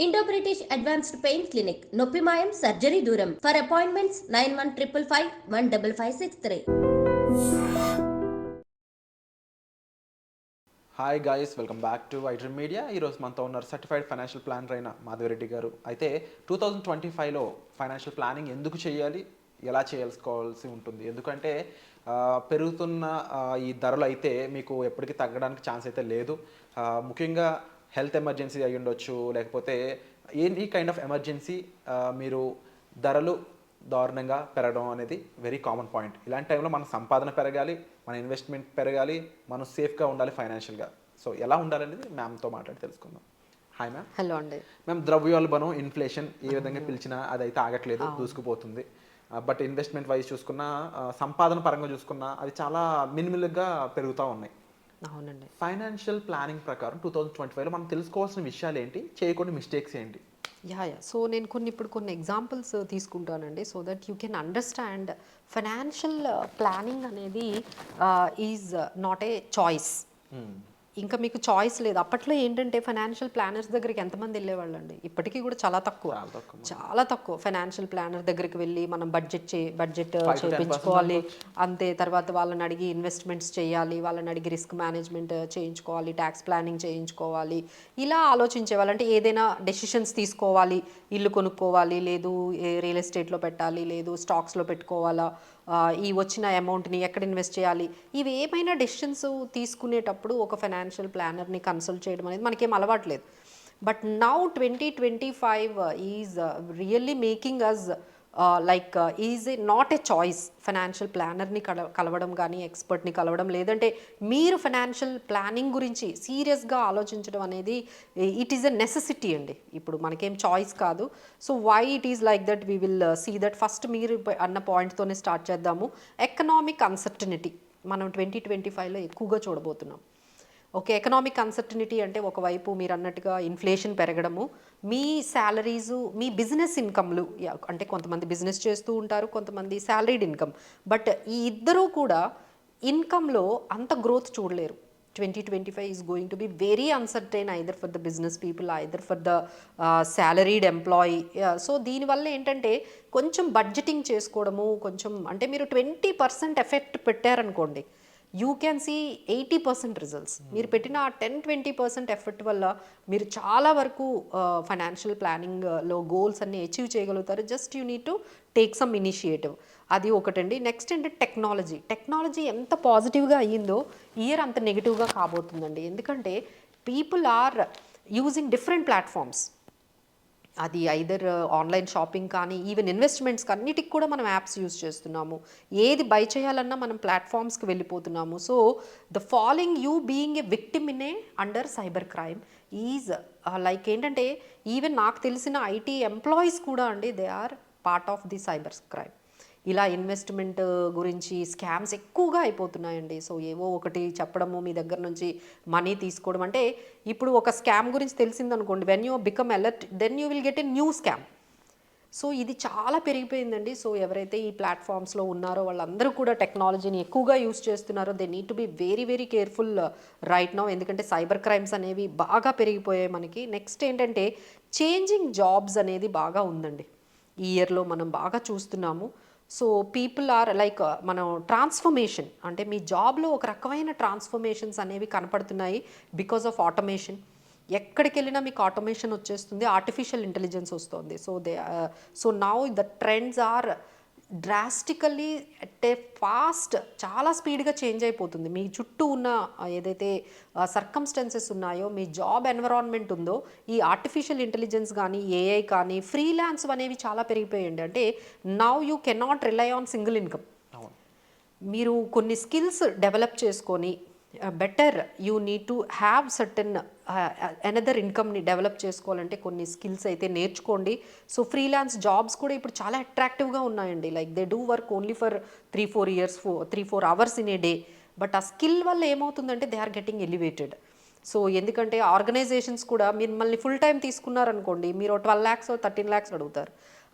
Indo British advanced pain clinic నొప్పి మాయం surgery దూరం for appointments 9155515563. Hi guys, welcome back to iDream media. ఈరోజు మనతో ఉన్నారు సర్టిఫైడ్ ఫైనాన్షియల్ ప్లానర్ అయిన మాధవిరెడ్డి గారు. అయితే 2025లో ఫైనాన్షియల్ ప్లానింగ్ ఎందుకు చేయాలి, ఎలా చేసుకోవాల్సి ఉంటుంది? ఎందుకంటే పెరుగుతున్న ఈ ధరలు అయితే మీకు ఎప్పటికీ తగ్గడానికి ఛాన్స్ అయితే లేదు. ముఖ్యంగా హెల్త్ ఎమర్జెన్సీ అయ్యి ఉండొచ్చు, లేకపోతే ఎనీ కైండ్ ఆఫ్ ఎమర్జెన్సీ మీరు ధరలు దారుణంగా పెరగడం అనేది వెరీ కామన్ పాయింట్. ఇలాంటి టైంలో మన సంపాదన పెరగాలి, మన ఇన్వెస్ట్మెంట్ పెరగాలి, మనం సేఫ్గా ఉండాలి ఫైనాన్షియల్గా. సో ఎలా ఉండాలనేది మ్యామ్తో మాట్లాడి తెలుసుకుందాం. Hi ma'am. హలో అండి. మ్యామ్, ద్రవ్యోల్బణం, ఇన్ఫ్లేషన్ ఏ విధంగా పిలిచినా అది అయితే ఆగట్లేదు, దూసుకుపోతుంది. బట్ ఇన్వెస్ట్మెంట్ వైజ్ చూసుకున్నా, సంపాదన పరంగా చూసుకున్నా అవి చాలా మినిమల్గా పెరుగుతూ ఉన్నాయి. అవునండి. ఫైనాన్షియల్ ప్లానింగ్ ప్రకారం 2025లో మనం తెలుసుకోవాల్సిన విషయాలు ఏంటి, చేయకుండా మిస్టేక్స్ ఏంటి? సో నేను కొన్ని ఎగ్జాంపుల్స్ తీసుకుంటానండి, so that you can understand financial planning అనేది ఈజ్ నాట్ ఏ చాయిస్. ఇంకా మీకు చాయిస్ లేదు. అప్పట్లో ఏంటంటే ఫైనాన్షియల్ ప్లానర్స్ దగ్గరికి ఎంతమంది వెళ్ళేవాళ్ళు అండి? ఇప్పటికీ కూడా చాలా తక్కువ ఫైనాన్షియల్ ప్లానర్ దగ్గరికి వెళ్ళి మనం బడ్జెట్ చేయించుకోవాలి అంతే. తర్వాత వాళ్ళని అడిగి ఇన్వెస్ట్మెంట్స్ చేయాలి, వాళ్ళని అడిగి రిస్క్ మేనేజ్మెంట్ చేయించుకోవాలి, ట్యాక్స్ ప్లానింగ్ చేయించుకోవాలి, ఇలా ఆలోచించేవాళ్ళు. అంటే ఏదైనా డెసిషన్స్ తీసుకోవాలి, ఇల్లు కొనుక్కోవాలి, లేదు రియల్ ఎస్టేట్లో పెట్టాలి, లేదు స్టాక్స్లో పెట్టుకోవాలా, ఈ వచ్చిన అమౌంట్ని ఎక్కడ ఇన్వెస్ట్ చేయాలి, ఇవి ఏమైనా డెసిషన్స్ తీసుకునేటప్పుడు ఒక ఫైనాన్షియల్ ప్లానర్ని కన్సల్ట్ చేయడం అనేది మనకేం అలవాట్లేదు. But now 2025 is really making us like is not a choice. Financial ప్లానర్ని కలవడం కానీ, ఎక్స్పర్ట్ని కలవడం, లేదంటే మీరు ఫైనాన్షియల్ ప్లానింగ్ గురించి సీరియస్గా ఆలోచించడం అనేది ఇట్ ఈస్ ఎ నెసెసిటీ అండి. ఇప్పుడు మనకేం చాయిస్ కాదు. So why it is like that we will see that. First మీరు అన్న పాయింట్తోనే స్టార్ట్ చేద్దాము. ఎకనామిక్ అన్సర్టనిటీ మనం 2025లో ఎక్కువగా చూడబోతున్నాం. ఓకే, ఎకనామిక్ అన్సర్టనిటీ అంటే ఒకవైపు మీరు అన్నట్టుగా ఇన్ఫ్లేషన్ పెరగడము, మీ శాలరీసు, మీ బిజినెస్ ఇన్కమ్లు, అంటే కొంతమంది బిజినెస్ చేస్తూ ఉంటారు, కొంతమంది శాలరీడ్ ఇన్కమ్, బట్ ఈ ఇద్దరూ కూడా ఇన్కమ్లో అంత గ్రోత్ చూడలేరు. 2025 is going to be very uncertain, either for the business people, either for the salaried employee. So దీనివల్ల ఏంటంటే కొంచెం బడ్జెటింగ్ చేసుకోవడము, కొంచెం అంటే మీరు 20% ఎఫెక్ట్ పెట్టారనుకోండి, యూ క్యాన్ సీ 80% రిజల్ట్స్. మీరు పెట్టిన 10-20% ఎఫర్ట్ వల్ల మీరు చాలా వరకు ఫైనాన్షియల్ ప్లానింగ్లో గోల్స్ అన్ని అచీవ్ చేయగలుగుతారు. Just you need to take some initiative. అది ఒకటండి. నెక్స్ట్ ఏంటంటే టెక్నాలజీ ఎంత పాజిటివ్గా అయ్యిందో ఇయర్ అంత నెగిటివ్గా కాబోతుందండి. ఎందుకంటే people are using different platforms. అది ఐదర్ ఆన్లైన్ షాపింగ్ కానీ, ఈవెన్ ఇన్వెస్ట్మెంట్స్ అన్నిటికి కూడా మనం యాప్స్ యూజ్ చేస్తున్నాము. ఏది బై చేయాలన్నా మనం ప్లాట్ఫామ్స్కి వెళ్ళిపోతున్నాము. So the following you being a victim in a under cyber crime is like ఏంటంటే, ఈవెన్ నాకు తెలిసిన ఐటీ ఎంప్లాయీస్ కూడా అండి, they are part of the cyber crime. ఇలా ఇన్వెస్ట్మెంట్ గురించి స్కామ్స్ ఎక్కువగా అయిపోతున్నాయండి. సో ఏవో ఒకటి చెప్పడము, మీ దగ్గర నుంచి మనీ తీసుకోవడం. అంటే ఇప్పుడు ఒక స్కామ్ గురించి తెలిసిందనుకోండి, when you become alert then you will get a new scam. So ఇది చాలా పెరిగిపోయిందండి. సో ఎవరైతే ఈ ప్లాట్ఫామ్స్లో ఉన్నారో వాళ్ళందరూ కూడా టెక్నాలజీని ఎక్కువగా యూస్ చేస్తున్నారో they need to be very very careful right now. ఎందుకంటే సైబర్ క్రైమ్స్ అనేవి బాగా పెరిగిపోయాయి మనకి. నెక్స్ట్ ఏంటంటే చేంజింగ్ జాబ్స్ అనేది బాగా ఉందండి. ఈ ఇయర్లో మనం బాగా చూస్తున్నాము. సో పీపుల్ ఆర్ లైక్ మనం ట్రాన్స్ఫర్మేషన్, అంటే మీ జాబ్లో ఒక రకమైన ట్రాన్స్ఫర్మేషన్స్ అనేవి కనపడుతున్నాయి బికాస్ ఆఫ్ ఆటోమేషన్. ఎక్కడికి వెళ్ళినా మీకు ఆటోమేషన్ వచ్చేస్తుంది, ఆర్టిఫిషియల్ ఇంటెలిజెన్స్ వస్తుంది. So now the trends are drastically at a fast, చాలా స్పీడ్గా చేంజ్ అయిపోతుంది. మీ చుట్టూ ఉన్న ఏదైతే సర్కమ్స్టెన్సెస్ ఉన్నాయో, మీ జాబ్ ఎన్విరాన్మెంట్ ఉందో, ఈ ఆర్టిఫిషియల్ ఇంటెలిజెన్స్ కానీ, ఏఐ కానీ, ఫ్రీలాన్స్ అనేవి చాలా పెరిగిపోయాయండి. అంటే now you cannot rely on single income. మీరు కొన్ని స్కిల్స్ డెవలప్ చేసుకొని better you need to have certain another ఇన్కమ్ని డెవలప్ చేసుకోవాలంటే కొన్ని స్కిల్స్ అయితే నేర్చుకోండి. సో ఫ్రీలాన్స్ జాబ్స్ కూడా ఇప్పుడు చాలా అట్రాక్టివ్గా ఉన్నాయండి. Like they do work only for 3-4 hours in a day. But ఆ స్కిల్ వల్ల ఏమవుతుందంటే they are getting elevated. So ఎందుకంటే ఆర్గనైజేషన్స్ కూడా మిమ్మల్ని ఫుల్ టైం తీసుకున్నారనుకోండి, మీరు 12 lakhs 13 lakhs అడుగుతారు.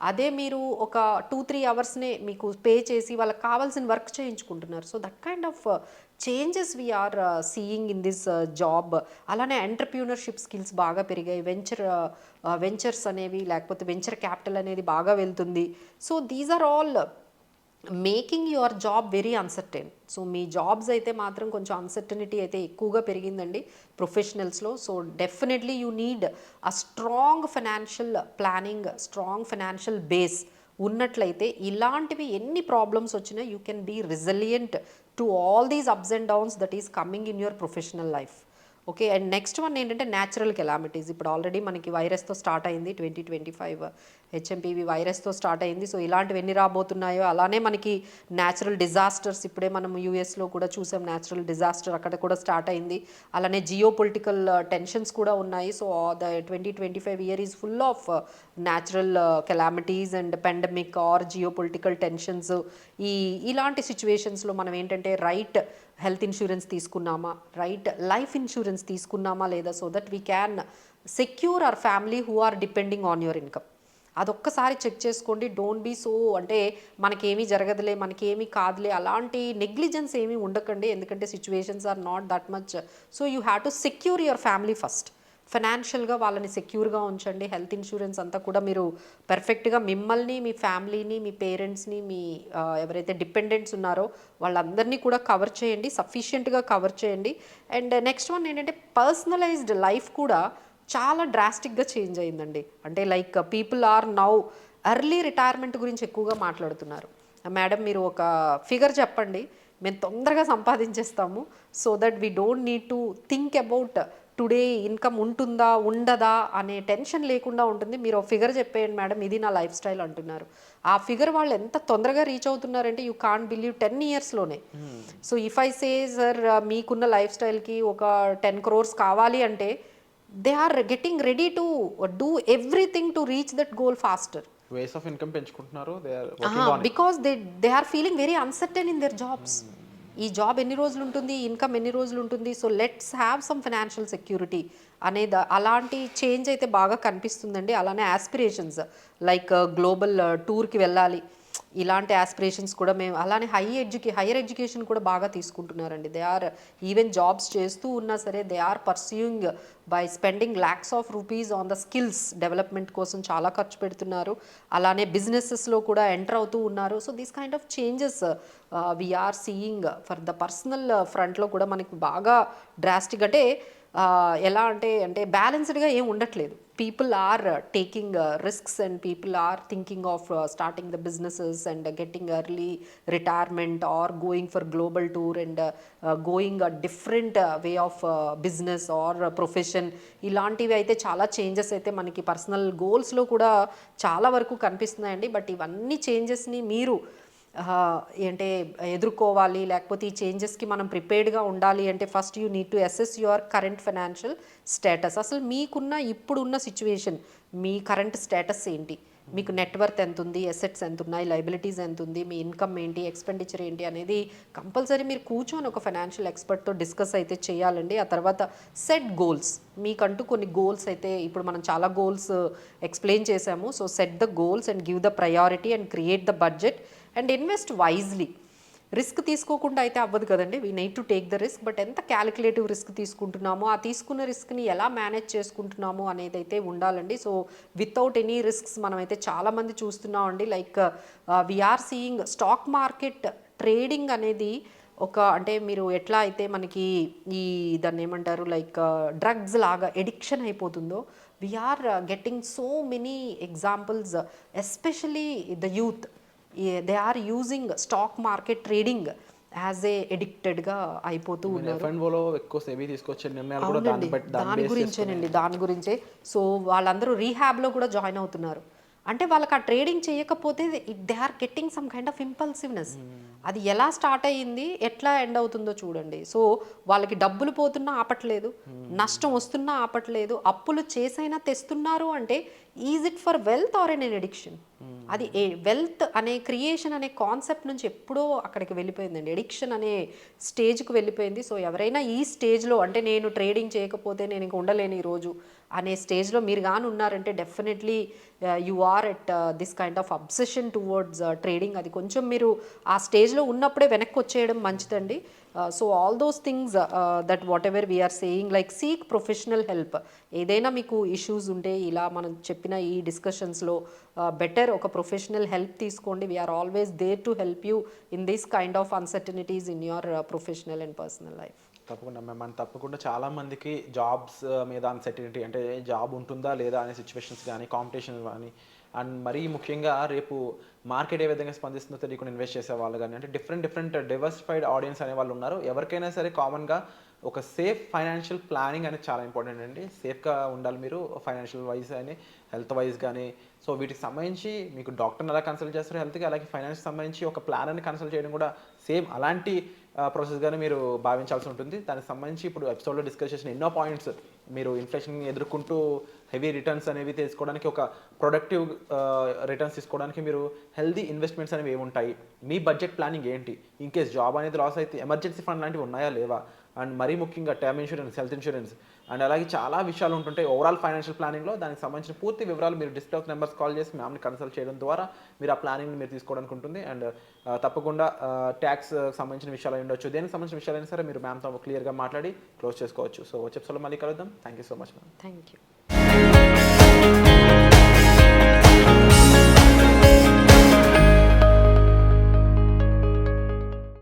అదే మీరు ఒక 2-3 అవర్స్నే మీకు పే చేసి వాళ్ళకి కావాల్సిన వర్క్ చేయించుకుంటున్నారు. So that kind of changes we are seeing in this job. అలానే ఎంటర్ప్రీనర్షిప్ స్కిల్స్ బాగా పెరిగాయి, వెంచర్స్ అనేవి లేకపోతే వెంచర్ క్యాపిటల్ అనేది బాగా వెళ్తుంది. So these are all making your job very uncertain. So మీ జాబ్స్ అయితే మాత్రం కొంచెం అన్సర్టనిటీ అయితే ఎక్కువగా పెరిగిందండి ప్రొఫెషనల్స్లో. So definitely you need a strong financial planning, strong financial base ఉన్నట్లయితే ఇలాంటివి ఎన్ని ప్రాబ్లమ్స్ వచ్చినా you can be resilient to all these ups and downs that is coming in your professional life. Okay, and next one ఏంటంటే natural calamities. ఇప్పుడు already మనకి వైరస్తో start అయింది, 2025 HMPV వైరస్తో start అయింది. సో ఇలాంటివి ఎన్ని రాబోతున్నాయో, అలానే మనకి న్యాచురల్ డిజాస్టర్స్ ఇప్పుడే మనం యూఎస్లో కూడా చూసాం, న్యాచురల్ డిజాస్టర్ అక్కడ కూడా స్టార్ట్ అయింది. అలానే జియో పొలిటికల్ టెన్షన్స్ కూడా ఉన్నాయి. So the 2025 year is full of natural calamities and pandemic or geopolitical tensions. ఇలాంటి సిచ్యువేషన్స్లో మనం ఏంటంటే రైట్ హెల్త్ ఇన్సూరెన్స్ తీసుకున్నామా, రైట్ లైఫ్ ఇన్సూరెన్స్ తీసుకున్నామా లేదా, so that we can secure our family who are depending on your income. అదొక్కసారి check చేసుకోండి. Don't be so అంటే మనకేమీ జరగదులే, మనకేమీ కాదులే, అలాంటి నెగ్లిజెన్స్ ఏమీ ఉండకండి. ఎందుకంటే situations are not that much. So you have to secure your family first. ఫైనాన్షియల్గా వాళ్ళని సెక్యూర్గా ఉంచండి. హెల్త్ ఇన్సూరెన్స్ అంతా కూడా మీరు పర్ఫెక్ట్గా మిమ్మల్ని, మీ ఫ్యామిలీని, మీ పేరెంట్స్ని, మీ ఎవరైతే డిపెండెంట్స్ ఉన్నారో వాళ్ళందరినీ కూడా కవర్ చేయండి, సఫిషియెంట్గా కవర్ చేయండి. అండ్ నెక్స్ట్ వన్ ఏంటంటే పర్సనలైజ్డ్ లైఫ్ కూడా చాలా డ్రాస్టిక్గా చేంజ్ అయిందండి. అంటే like people are now early retirement గురించి ఎక్కువగా మాట్లాడుతున్నారు. మేడం మీరు ఒక ఫిగర్ చెప్పండి, మేము తొందరగా సంపాదించేస్తాము, so that we don't need to think about today income ఉంటుందా ఉండదా అనే టెన్షన్ లేకుండా ఉంటుంది. మీరు ఒక ఫిగర్ చెప్పేయండి మేడం, ఇది నా లైఫ్ స్టైల్ అంటున్నారు. ఆ ఫిగర్ వాళ్ళు ఎంత తొందరగా రీచ్ అవుతున్నారంటే యూ కాంట్ బిలీవ్ 10 ఇయర్స్లోనే. So if I say sir మీకున్న లైఫ్ స్టైల్కి ఒక 10 crores కావాలి అంటే they are getting ready to do everything to reach that goal faster. Ways of income పెంచుకుంటున్నారు, because they are feeling very uncertain in their jobs. ఈ job ఎన్ని రోజులు ఉంటుంది, ఇన్కమ్ ఎన్ని రోజులు ఉంటుంది, so let's have some financial security అనేది అలాంటి చేంజ్ అయితే బాగా కనిపిస్తుందండి. అలానే ఆస్పిరేషన్స్ లైక్ గ్లోబల్ టూర్కి వెళ్ళాలి, ఇలాంటి ఆస్పిరేషన్స్ కూడా మేము అలానే హైయర్ ఎడ్యుకేషన్ కూడా బాగా తీసుకుంటున్నారండి. దే ఆర్ ఈవెన్ జాబ్స్ చేస్తూ ఉన్నా సరే they are pursuing by spending lakhs of rupees on the skills development కోసం చాలా ఖర్చు పెడుతున్నారు. అలానే బిజినెసెస్లో కూడా ఎంటర్ అవుతూ ఉన్నారు. So these kind of changes we are seeing for the personal ఫ్రంట్లో కూడా మనకి బాగా డ్రాస్టిక్. అంటే ఎలా అంటే బ్యాలెన్స్డ్గా ఏం ఉండట్లేదు. People are taking risks and people are thinking of starting the businesses and getting early retirement or going for global tour and going a different way of business or profession. ఇలాంటివి అయితే చాలా changes అయితే మనకి personal గోల్స్లో కూడా చాలా వరకు కనిపిస్తున్నాయండి. But ఇవన్నీ చేంజెస్ని మీరు అంటే ఎదుర్కోవాలి, లేకపోతే ఈ చేంజెస్కి మనం ప్రిపేర్డ్గా ఉండాలి అంటే first you need to assess your current financial status. అసలు మీకున్న ఇప్పుడున్న సిచ్యువేషన్, మీ కరెంట్ స్టేటస్ ఏంటి, మీకు నెట్వర్త్ ఎంత ఉంది, అసెట్స్ ఎంత ఉన్నాయి, లైబిలిటీస్ ఎంత ఉంది, మీ ఇన్కమ్ ఏంటి, ఎక్స్పెండిచర్ ఏంటి అనేది కంపల్సరీ మీరు కూర్చొని ఒక ఫైనాన్షియల్ ఎక్స్పర్ట్తో డిస్కస్ అయితే చేయాలండి. ఆ తర్వాత సెట్ గోల్స్, మీకంటూ కొన్ని గోల్స్ అయితే ఇప్పుడు మనం చాలా గోల్స్ ఎక్స్ప్లెయిన్ చేసాము. So set the goals and give the priority and create the budget and invest wisely. Risk తీసుకోకుండా అయితే అవ్వదు కదండి, we need to take the risk. But ఎంత క్యాలిక్యులేటివ్ రిస్క్ తీసుకుంటున్నామో, ఆ తీసుకున్న రిస్క్ని ఎలా మేనేజ్ చేసుకుంటున్నామో అనేది అయితే ఉండాలండి. సో వితౌట్ ఎనీ రిస్క్స్ మనమైతే చాలామంది చూస్తున్నామండి. Like we are seeing stock market trading అనేది ఒక అంటే మీరు ఎట్లా అయితే మనకి ఈ దాన్ని ఏమంటారు లైక్ డ్రగ్స్ లాగా ఎడిక్షన్ అయిపోతుందో, we are getting so many examples especially the youth. They are using stock market trading as a ఎడిక్టెడ్గా అయిపోతూ ఉన్నారు. దాని గురించేనండి, దాని గురించే. సో వాళ్ళందరూ రీహాబ్లో కూడా జాయిన్ అవుతున్నారు. అంటే వాళ్ళకి ఆ ట్రేడింగ్ చేయకపోతే they are getting some kind of impulsiveness. అది ఎలా స్టార్ట్ అయ్యింది, ఎట్లా ఎండ్ అవుతుందో చూడండి. సో వాళ్ళకి డబ్బులు పోతున్నా ఆపట్లేదు, నష్టం వస్తున్నా ఆపట్లేదు, అప్పులు చేసైనా తెస్తున్నారు. అంటే is it for wealth or an addiction? అది వెల్త్ అనే క్రియేషన్ అనే కాన్సెప్ట్ నుంచి ఎప్పుడో అక్కడికి వెళ్ళిపోయిందండి, ఎడిక్షన్ అనే స్టేజ్కి వెళ్ళిపోయింది. సో ఎవరైనా ఈ స్టేజ్లో అంటే నేను ట్రేడింగ్ చేయకపోతే నేను ఇంక ఉండలేను ఈరోజు అనే స్టేజ్లో మీరు కానీ ఉన్నారంటే definitely you are at this kind of obsession towards trading. అది కొంచెం మీరు ఆ స్టేజ్లో ఉన్నప్పుడే వెనక్కి వచ్చేయడం మంచిదండి. So all those things that whatever we are saying like seek professional help. ఏదైనా మీకు ఇష్యూస్ ఉంటే ఇలా మనం చెప్పిన ఈ డిస్కషన్స్లో బెటర్ ఒక ప్రొఫెషనల్ హెల్ప్ తీసుకోండి. We are always there to help you in this kind of uncertainties in your professional and personal life. తప్పకుండా మ్యామ్. అండ్ తప్పకుండా చాలామందికి జాబ్స్ మీద అన్సర్టనిటీ, అంటే జాబ్ ఉంటుందా లేదా అనే సిచ్యువేషన్స్ కానీ, కాంపిటీషన్ కానీ, అండ్ మరీ ముఖ్యంగా రేపు మార్కెట్ ఏ విధంగా స్పందిస్తుందో తెలియకుండా ఇన్వెస్ట్ చేసే వాళ్ళు కానీ, అంటే డిఫరెంట్ డైవర్సిఫైడ్ ఆడియన్స్ అనే వాళ్ళు ఉన్నారు. ఎవరికైనా సరే కామన్గా ఒక సేఫ్ ఫైనాన్షియల్ ప్లానింగ్ అనేది చాలా ఇంపార్టెంట్ అండి. సేఫ్గా ఉండాలి మీరు ఫైనాన్షియల్ వైజ్ కానీ, హెల్త్ వైజ్ కానీ. సో వీటికి సంబంధించి మీకు డాక్టర్ని ఎలా కన్సల్ట్ చేస్తారు హెల్త్కి, అలాగే ఫైనాన్స్ సంబంధించి ఒక ప్లాన్ అని కన్సల్ట్ చేయడం కూడా సేమ్ అలాంటి ప్రాసెస్గానే మీరు భావించాల్సి ఉంటుంది. దానికి సంబంధించి ఇప్పుడు ఎపిసోడ్లో డిస్కస్ చేసిన ఎన్నో పాయింట్స్, మీరు ఇన్ఫ్లేషన్ ఎదుర్కొంటూ హెవీ రిటర్న్స్ అనేవి తీసుకోవడానికి, ఒక ప్రొడక్టివ్ రిటర్న్స్ తీసుకోవడానికి మీరు హెల్దీ ఇన్వెస్ట్మెంట్స్ అనేవి ఏముంటాయి, మీ బడ్జెట్ ప్లానింగ్ ఏంటి, ఇన్ కేస్ జాబ్ అనేది లాస్ అయితే ఎమర్జెన్సీ ఫండ్ లాంటివి ఉన్నాయా లేవా, అండ్ మరీ ముఖ్యంగా term insurance, health insurance, and అలాగే చాలా విషయాలు ఉంటుంటాయి ఓవరాల్ ఫైనాన్షియల్ ప్లానింగ్లో. దానికి సంబంధించిన పూర్తి వివరాలు మీరు డిస్ప్లే ఆఫ్ నెంబర్స్ కాల్ చేసి మ్యామ్ని కన్సల్ట్ చేయడం ద్వారా మీరు ఆ ప్లానింగ్ని మీరు తీసుకోవడానికి ఉంటుంది. అండ్ తప్పకుండా ట్యాక్స్ సంబంధించిన విషయాలు ఉండొచ్చు, దేనికి సంబంధించిన విషయాలైనా సరే మీరు మ్యామ్తో క్లియర్గా మాట్లాడి క్లోజ్ చేసుకోవచ్చు. సో వచ్చే ఎపిసోడ్లో మళ్ళీ కలుద్దాం. Thank you so much ma'am. Thank you.